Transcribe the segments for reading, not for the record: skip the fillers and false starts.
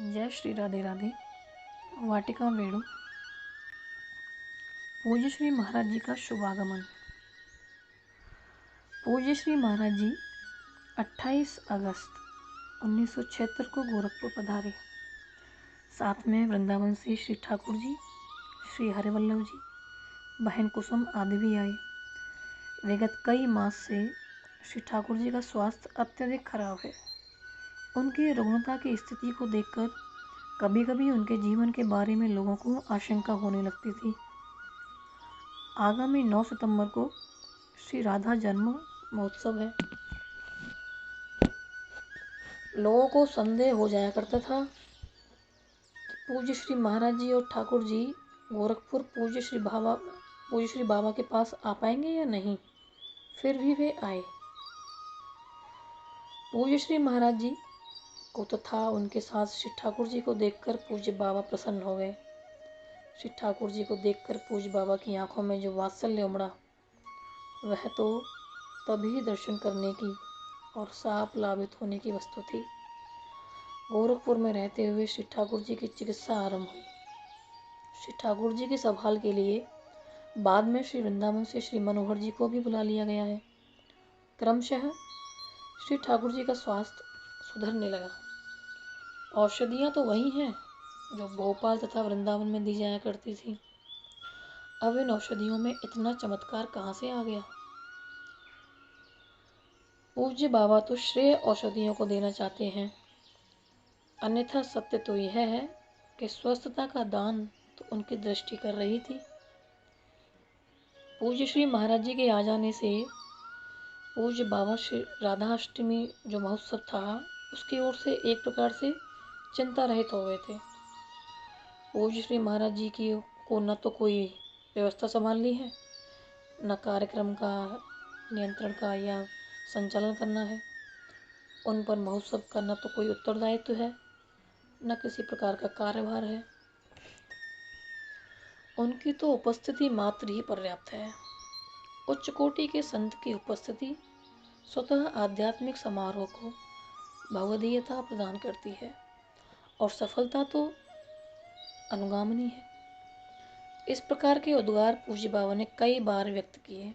जय श्री राधे राधे। वाटिका वेणु। पूज्य श्री महाराज जी का शुभागमन। पूज्य श्री महाराज जी 28 अगस्त 1976 को गोरखपुर पधारे। साथ में वृंदावन से श्री ठाकुर जी, श्री हरिवल्लभ जी, बहन कुसुम आदि भी आए। विगत कई मास से श्री ठाकुर जी का स्वास्थ्य अत्यधिक खराब है। उनकी रुग्णता की स्थिति को देखकर कभी कभी उनके जीवन के बारे में लोगों को आशंका होने लगती थी। आगामी 9 सितंबर को श्री राधा जन्म महोत्सव है। लोगों को संदेह हो जाया करता था कि पूज्य श्री महाराज जी और ठाकुर जी गोरखपुर पूज्य श्री बाबा के पास आ पाएंगे या नहीं। फिर भी वे आए। पूज्य श्री महाराज जी को तथा उनके साथ श्री ठाकुर जी को देखकर पूज्य बाबा प्रसन्न हो गए। श्री ठाकुर जी को देखकर पूज्य बाबा की आंखों में जो वात्सल्य उमड़ा, वह तो तभी दर्शन करने की और साफ लाभित होने की वस्तु थी। गोरखपुर में रहते हुए श्री ठाकुर जी की चिकित्सा आरंभ हुई। श्री ठाकुर जी की संभाल के लिए बाद में श्री वृंदावन से श्री मनोहर जी को भी बुला लिया गया है। क्रमशः श्री ठाकुर जी का स्वास्थ्य सुधरने लगा। औषधियाँ तो वही हैं जो भोपाल तथा वृंदावन में दी जाया करती थी। अब इन औषधियों में इतना चमत्कार कहाँ से आ गया। पूज्य बाबा तो श्रेय औषधियों को देना चाहते हैं, अन्यथा सत्य तो यह है कि स्वस्थता का दान तो उनकी दृष्टि कर रही थी। पूज्य श्री महाराज जी के आ जाने से पूज्य बाबा श्री राधाष्टमी जो महोत्सव था, उसकी ओर से एक प्रकार से चिंता रहित हो गए थे। पूज्य श्री महाराज जी की को न तो कोई व्यवस्था संभालनी है, न कार्यक्रम का नियंत्रण का या संचालन करना है। उन पर महोत्सव का न तो कोई उत्तरदायित्व है, न किसी प्रकार का कार्यभार है। उनकी तो उपस्थिति मात्र ही पर्याप्त है। उच्च कोटि के संत की उपस्थिति स्वतः आध्यात्मिक समारोह को भगवदीयता प्रदान करती है और सफलता तो अनुगामनी है। इस प्रकार के उद्गार पूज्य बाबा ने कई बार व्यक्त किए।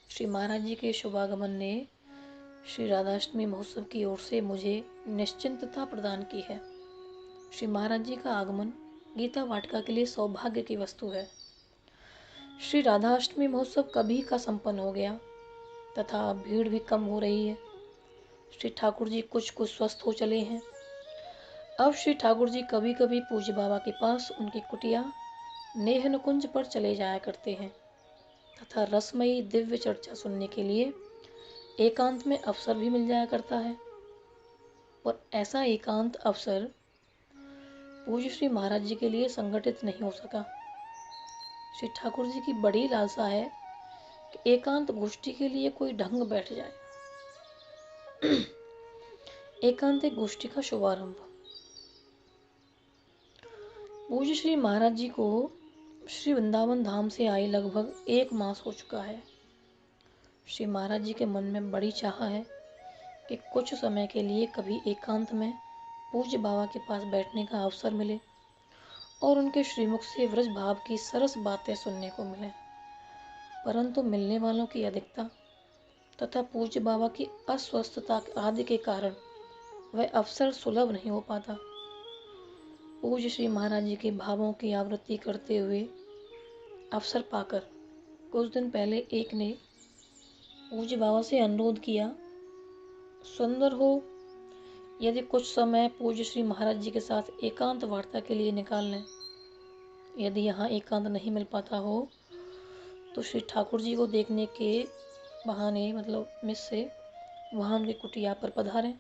श्री महाराज जी के शुभागमन ने श्री राधाष्टमी महोत्सव की ओर से मुझे निश्चिंतता प्रदान की है। श्री महाराज जी का आगमन गीता वाटिका के लिए सौभाग्य की वस्तु है। श्री राधाष्टमी महोत्सव कभी का संपन्न हो गया तथा भीड़ भी कम हो रही है। श्री ठाकुर जी कुछ कुछ स्वस्थ हो चले हैं। अब श्री ठाकुर जी कभी कभी पूज्य बाबा के पास उनकी कुटिया नेह नुकुंज पर चले जाया करते हैं तथा रसमयी दिव्य चर्चा सुनने के लिए एकांत में अवसर भी मिल जाया करता है। और ऐसा एकांत अवसर पूज्य श्री महाराज जी के लिए संगठित नहीं हो सका। श्री ठाकुर जी की बड़ी लालसा है कि एकांत गोष्ठी के लिए कोई ढंग बैठ जाए। एकांत गोष्ठी का शुभारंभ। पूज्य श्री महाराज जी को श्री वृंदावन धाम से आए लगभग 1 मास हो चुका है। श्री महाराज जी के मन में बड़ी चाह है कि कुछ समय के लिए कभी एकांत में पूज्य बाबा के पास बैठने का अवसर मिले और उनके श्रीमुख से व्रज भाव की सरस बातें सुनने को मिले। परंतु मिलने वालों की अधिकता तथा पूज्य बाबा की अस्वस्थता आदि के कारण वह अवसर सुलभ नहीं हो पाता। पूज्य श्री महाराज जी के भावों की आवृत्ति करते हुए अवसर पाकर कुछ दिन पहले एक ने पूज्य बाबा से अनुरोध किया, सुंदर हो यदि कुछ समय पूज्य श्री महाराज जी के साथ एकांत वार्ता के लिए निकाल लें। यदि यहाँ एकांत नहीं मिल पाता हो तो श्री ठाकुर जी को देखने के बहाने मिस से वहाँ उनकी कुटिया पर पधारें,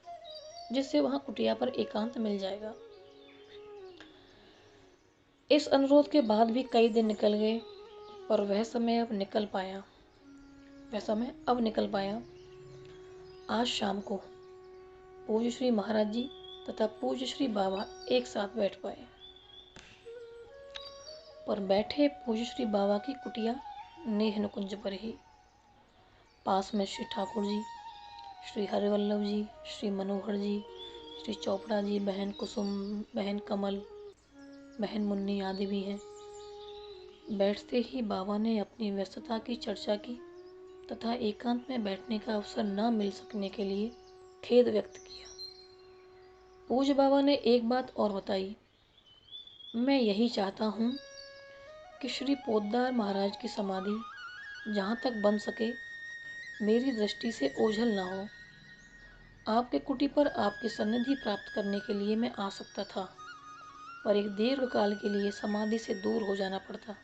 जिससे वहाँ कुटिया पर एकांत मिल जाएगा। इस अनुरोध के बाद भी कई दिन निकल गए, पर वह समय अब निकल पाया। आज शाम को पूज्य श्री महाराज जी तथा पूज्य श्री बाबा एक साथ बैठ पाए। पर बैठे पूज्य श्री बाबा की कुटिया नेह नुकुंज पर ही। पास में श्री ठाकुर जी, श्री हरिवल्लभ जी, श्री मनोहर जी, श्री चोपड़ा जी, बहन कुसुम, बहन कमल, बहन मुन्नी आदि भी हैं। बैठते ही बाबा ने अपनी व्यस्तता की चर्चा की तथा एकांत में बैठने का अवसर न मिल सकने के लिए खेद व्यक्त किया। पूज्य बाबा ने एक बात और बताई, मैं यही चाहता हूँ कि श्री पोद्दार महाराज की समाधि जहाँ तक बन सके मेरी दृष्टि से ओझल न हो। आपके कुटी पर आपकी सन्निधि प्राप्त करने के लिए मैं आ सकता था, पर एक दीर्घ काल के लिए समाधि से दूर हो जाना पड़ता।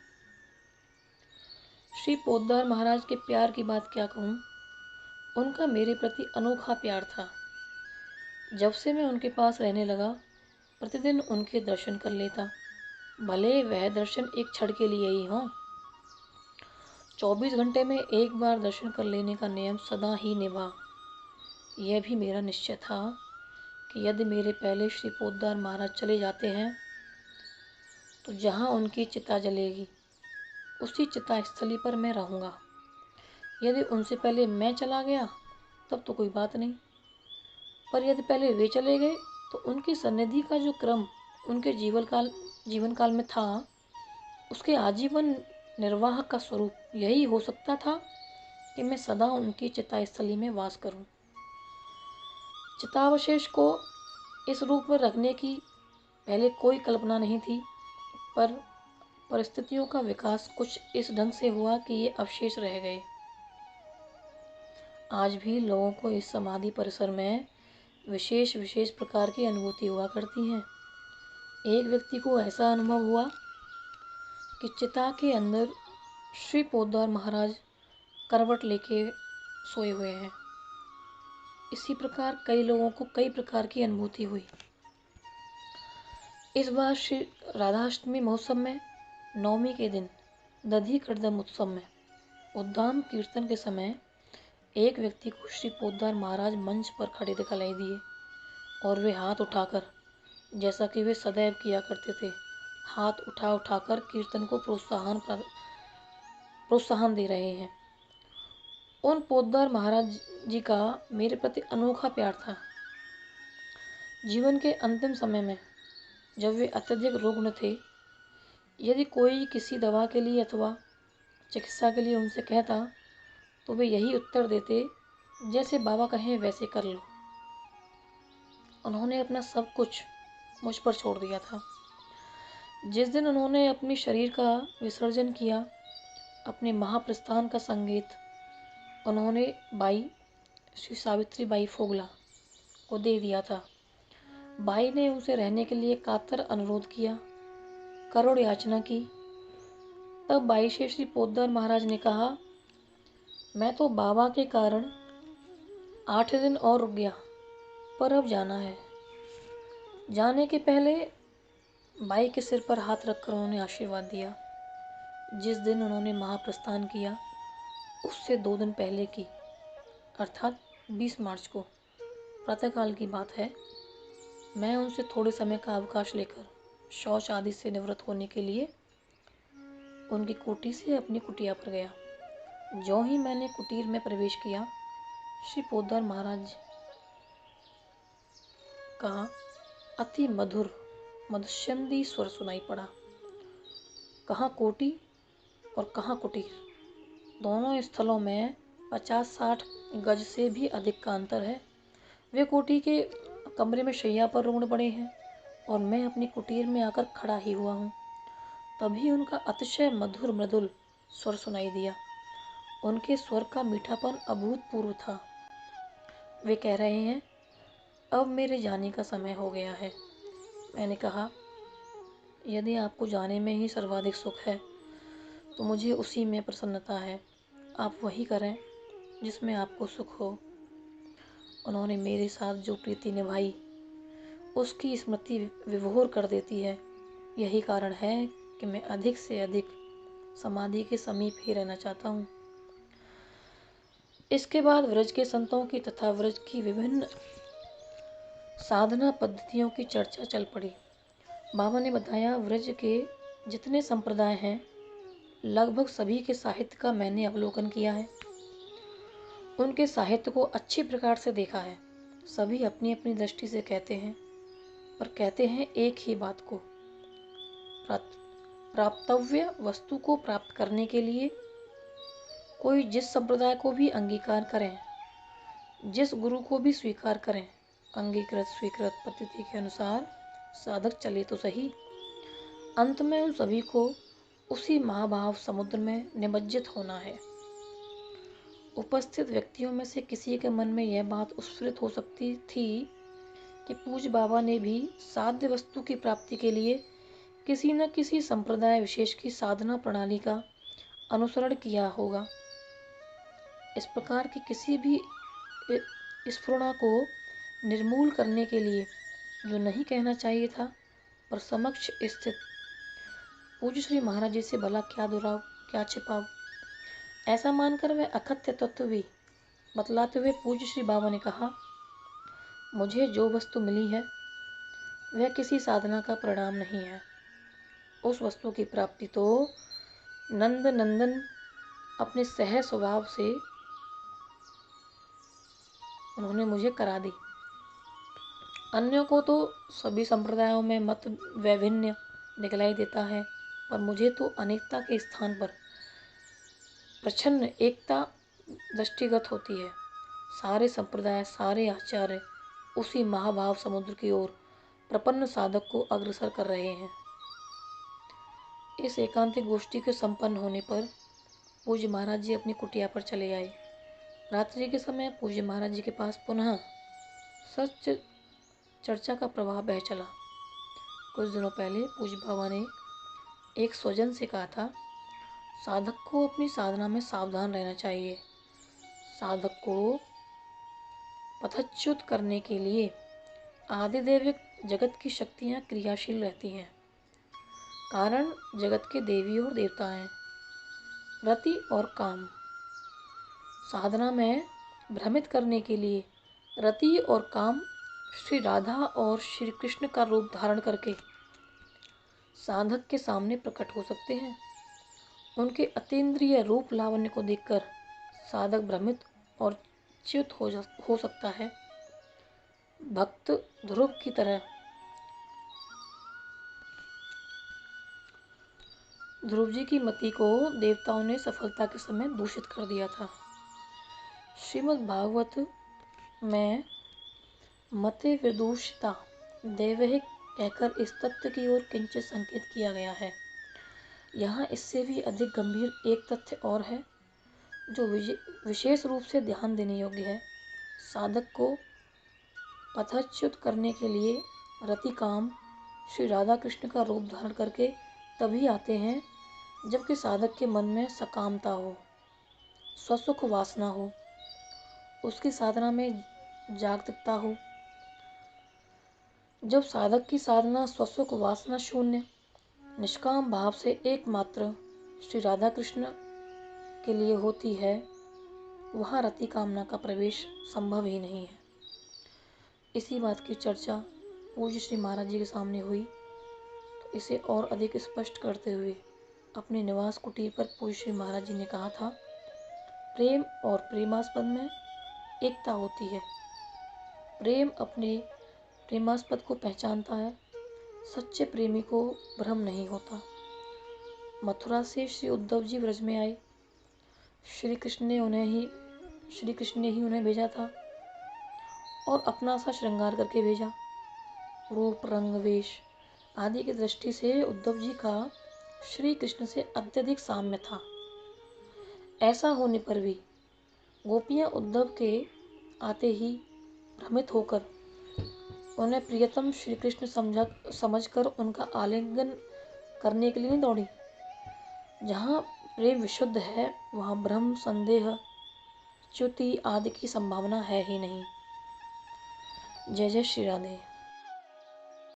श्री पोद्दार महाराज के प्यार की बात क्या कहूँ। उनका मेरे प्रति अनोखा प्यार था। जब से मैं उनके पास रहने लगा, प्रतिदिन उनके दर्शन कर लेता, भले वह दर्शन एक क्षण के लिए ही हो। 24 घंटे में एक बार दर्शन कर लेने का नियम सदा ही निभा। यह भी मेरा निश्चय था कि यदि मेरे पहले श्री पोद्दार महाराज चले जाते हैं तो जहाँ उनकी चिता जलेगी उसी चिता स्थली पर मैं रहूँगा। यदि उनसे पहले मैं चला गया तब तो कोई बात नहीं, पर यदि पहले वे चले गए तो उनकी सन्निधि का जो क्रम उनके जीवन काल में था, उसके आजीवन निर्वाह का स्वरूप यही हो सकता था कि मैं सदा उनकी चिता स्थली में वास करूं। चितावशेष को इस रूप में रखने की पहले कोई कल्पना नहीं थी, पर परिस्थितियों का विकास कुछ इस ढंग से हुआ कि ये अवशेष रह गए। आज भी लोगों को इस समाधि परिसर में विशेष विशेष प्रकार की अनुभूति हुआ करती हैं। एक व्यक्ति को ऐसा अनुभव हुआ कि चिता के अंदर श्री पोद्दार महाराज करवट लेके सोए हुए हैं। इसी प्रकार कई लोगों को कई प्रकार की अनुभूति हुई। इस बार श्री राधाष्टमी महोत्सव में नवमी के दिन दधी कड़दम उत्सव में उद्दाम कीर्तन के समय एक व्यक्ति को श्री पोद्दार महाराज मंच पर खड़े दिखाई दिए और वे हाथ उठाकर, जैसा कि वे सदैव किया करते थे, हाथ उठा उठाकर कीर्तन को प्रोत्साहन दे रहे हैं। उन पोद्दार महाराज जी का मेरे प्रति अनोखा प्यार था। जीवन के अंतिम समय में जब वे अत्यधिक रुग्ण थे, यदि कोई किसी दवा के लिए अथवा चिकित्सा के लिए उनसे कहता तो वे यही उत्तर देते, जैसे बाबा कहें वैसे कर लो। उन्होंने अपना सब कुछ मुझ पर छोड़ दिया था। जिस दिन उन्होंने अपने शरीर का विसर्जन किया, अपने महाप्रस्थान का संगीत उन्होंने बाई श्री सावित्री बाई फोगला को दे दिया था। बाई ने उनसे रहने के लिए कातर अनुरोध किया, करोड़ याचना की। तब बाई से श्री पोद्दार महाराज ने कहा, मैं तो बाबा के कारण 8 दिन और रुक गया, पर अब जाना है। जाने के पहले बाई के सिर पर हाथ रखकर उन्होंने आशीर्वाद दिया। जिस दिन उन्होंने महाप्रस्थान किया उससे 2 दिन पहले की, अर्थात 20 मार्च को प्रातःकाल की बात है, मैं उनसे थोड़े समय का अवकाश लेकर शौच आदि से निवृत्त होने के लिए उनकी कुटी से अपनी कुटिया पर गया। जो ही मैंने कुटीर में प्रवेश किया, श्री पोद्दार महाराज का अति मधुर मधुश्यंदी स्वर सुनाई पड़ा। कहाँ कोठी और कहाँ कुटीर, दोनों स्थलों में 50-60 गज से भी अधिक का अंतर है। वे कोठी के कमरे में शैया पर रुग्ण पड़े हैं और मैं अपनी कुटीर में आकर खड़ा ही हुआ हूँ। तभी उनका अतिशय मधुर मृदुल स्वर सुनाई दिया। उनके स्वर का मीठापन अभूतपूर्व था। वे कह रहे हैं, अब मेरे जाने का समय हो गया है। मैंने कहा, यदि आपको जाने में ही सर्वाधिक सुख है तो मुझे उसी में प्रसन्नता है। आप वही करें जिसमें आपको सुख हो। उन्होंने मेरे साथ जो प्रीति निभाई उसकी स्मृति विभोर कर देती है। यही कारण है कि मैं अधिक से अधिक समाधि के समीप ही रहना चाहता हूँ। इसके बाद व्रज के संतों की तथा व्रज की विभिन्न साधना पद्धतियों की चर्चा चल पड़ी। बाबा ने बताया, व्रज के जितने संप्रदाय हैं लगभग सभी के साहित्य का मैंने अवलोकन किया है, उनके साहित्य को अच्छी प्रकार से देखा है। सभी अपनी अपनी दृष्टि से कहते हैं, पर कहते हैं एक ही बात को। प्राप्तव्य वस्तु को प्राप्त करने के लिए कोई जिस संप्रदाय को भी अंगीकार करें, जिस गुरु को भी स्वीकार करें, अंगीकृत स्वीकृत पद्धति के अनुसार साधक चले तो सही, अंत में उन सभी को उसी महाभाव समुद्र में निमज्जित होना है। उपस्थित व्यक्तियों में से किसी के मन में यह बात उत्स्फुरित हो सकती थी कि पूज्य बाबा ने भी साध्य वस्तु की प्राप्ति के लिए किसी न किसी संप्रदाय विशेष की साधना प्रणाली का अनुसरण किया होगा। इस प्रकार की किसी भी स्फुरणा को निर्मूल करने के लिए जो नहीं कहना चाहिए था, पर समक्ष स्थित पूज्य श्री महाराज जी से भला क्या दुराव, क्या छिपाव, ऐसा मानकर वह अकथ्य तत्व भी बतलाते हुए पूज्य श्री बाबा ने कहा, मुझे जो वस्तु मिली है वह किसी साधना का परिणाम नहीं है। उस वस्तु की प्राप्ति तो नंद नंदन अपने सहज स्वभाव से उन्होंने मुझे करा दी। अन्यों को तो सभी संप्रदायों में मत वैभिन्न दिखलाई देता है, पर मुझे तो अनेकता के स्थान पर प्रच्छन्न एकता दृष्टिगत होती है। सारे संप्रदाय, सारे आचार्य उसी महाभाव समुद्र की ओर प्रपन्न साधक को अग्रसर कर रहे हैं। इस एकांतिक गोष्ठी के संपन्न होने पर पूज्य महाराज जी अपनी कुटिया पर चले आए। रात्रि के समय पूज्य महाराज जी के पास पुनः सच चर्चा का प्रवाह बह चला। कुछ दिनों पहले पूज्य बाबा ने एक स्वजन से कहा था, साधक को अपनी साधना में सावधान रहना चाहिए। साधक को पथच्युत करने के लिए आदिदैविक जगत की शक्तियाँ क्रियाशील रहती हैं। कारण जगत के देवी और देवता हैं, रति और काम। साधना में भ्रमित करने के लिए रति और काम श्री राधा और श्री कृष्ण का रूप धारण करके साधक के सामने प्रकट हो सकते हैं। उनके अतीन्द्रिय रूप लावण्य को देखकर साधक भ्रमित और च्युत हो सकता है। भक्त ध्रुव की तरह ध्रुव जी की मति को देवताओं ने सफलता के समय दूषित कर दिया था। श्रीमद् भागवत में मते विदूषिता देवहिक कहकर इस तथ्य की ओर किंचित संकेत किया गया है। यहाँ इससे भी अधिक गंभीर एक तथ्य और है जो विशेष रूप से ध्यान देने योग्य है। साधक को पथच्युत करने के लिए रतिकाम श्री राधा कृष्ण का रूप धारण करके तभी आते हैं जबकि साधक के मन में सकामता हो, स्वसुख वासना हो, उसकी साधना में जागतिकता हो। जब साधक की साधना स्वसुख वासना शून्य निष्काम भाव से एकमात्र श्री राधा कृष्ण के लिए होती है, वहाँ रति कामना का प्रवेश संभव ही नहीं है। इसी बात की चर्चा पूज्य श्री महाराज जी के सामने हुई तो इसे और अधिक स्पष्ट करते हुए अपने निवास कुटीर पर पूज्य श्री महाराज जी ने कहा था, प्रेम और प्रेमास्पद में एकता होती है। प्रेम अपने प्रेमास्पद को पहचानता है, सच्चे प्रेमी को भ्रम नहीं होता। मथुरा से श्री उद्धव जी ब्रज में आए। श्री कृष्ण ने ही उन्हें भेजा था और अपना सा श्रृंगार करके भेजा। रूप, रंग, वेश आदि की दृष्टि से उद्धव जी का श्री कृष्ण से अत्यधिक साम्य था। ऐसा होने पर भी गोपियाँ उद्धव के आते ही भ्रमित होकर उन्हें प्रियतम श्री कृष्ण समझकर उनका आलिंगन करने के लिए नहीं दौड़ी। जहाँ प्रेम विशुद्ध है वहाँ भ्रम, संदेह, च्युति आदि की संभावना है ही नहीं। जय जय श्री राधे।